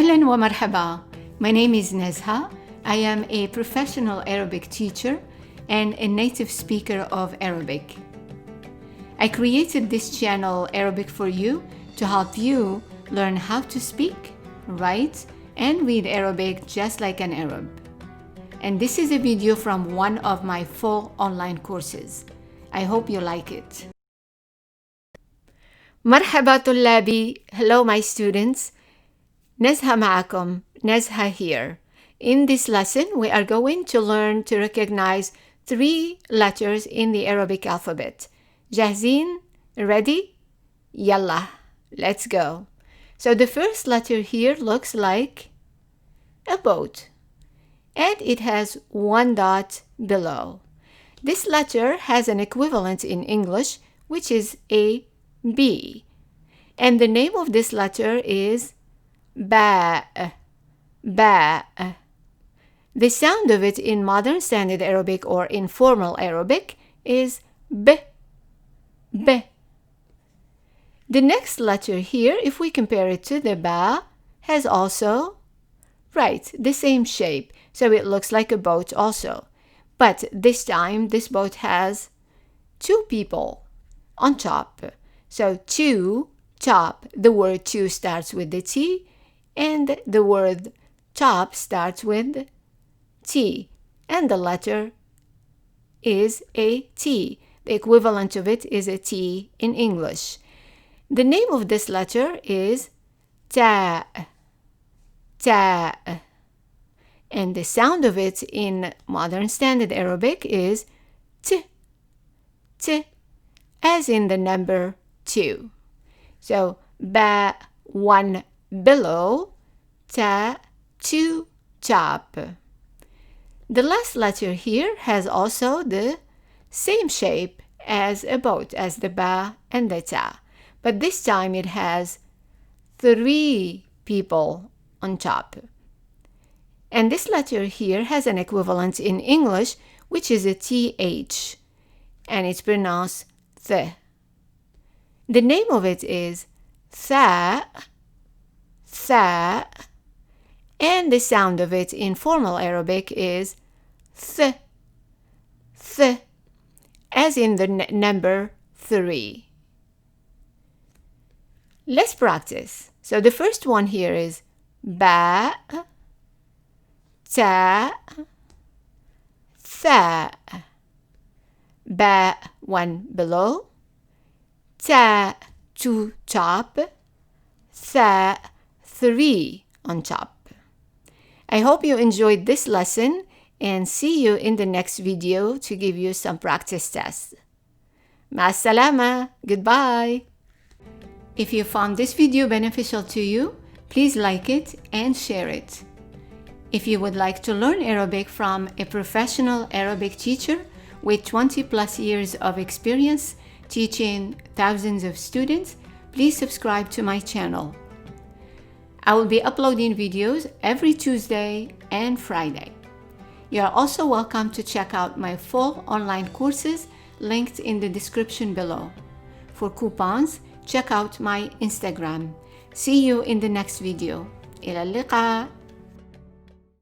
أهلا ومرحبا. My name is Nezha. I am a professional Arabic teacher and a native speaker of Arabic. I created this channel Arabic for You to help you learn how to speak, write, and read Arabic just like an Arab. And this is a video from one of my full online courses. I hope you like it. مرحبا طلابي. Hello my students. Nezha معكم. Nezha here. In this lesson, we are going to learn to recognize 3 letters in the Arabic alphabet. جاهزين? Ready? يلا. Let's go. So the first letter here looks like a boat. And it has 1 dot below. This letter has an equivalent in English, which is a B. And the name of this letter is baa. Baa. The sound of it in modern standard Arabic or informal Arabic is b. B. The next letter here, if we compare it to the ba, has also, the same shape. So it looks like a boat also. But this time, this boat has 2 people on top. So 2, top, the word 2 starts with the T, and the word top starts with T, and the letter is a T. The equivalent of it is a T in English. The name of this letter is thaa. Thaa. And the sound of it in modern standard Arabic is t. T, as in the number 2. So ba 1 below, thaa 2 top. The last letter here has also the same shape as a boat, as the ba and the thaa. But this time it has 3 people on top. And this letter here has an equivalent in English, which is a TH, and it's pronounced th. The name of it is thaa, thaa, and the sound of it in formal Arabic is th, th, as in the number 3. Let's practice. So the first one here is baa taa, thaa. Ba 1 below, thaa 2 top, thaa 3 on top. I hope you enjoyed this lesson and see you in the next video to give you some practice tests. مع السلامة. Goodbye. If you found this video beneficial to you, please like it and share it. If you would like to learn Arabic from a professional Arabic teacher with 20 plus years of experience teaching thousands of students, please subscribe to my channel. I will be uploading videos every Tuesday and Friday. You are also welcome to check out my full online courses linked in the description below. For coupons, check out my Instagram. See you in the next video. إلى اللقاء.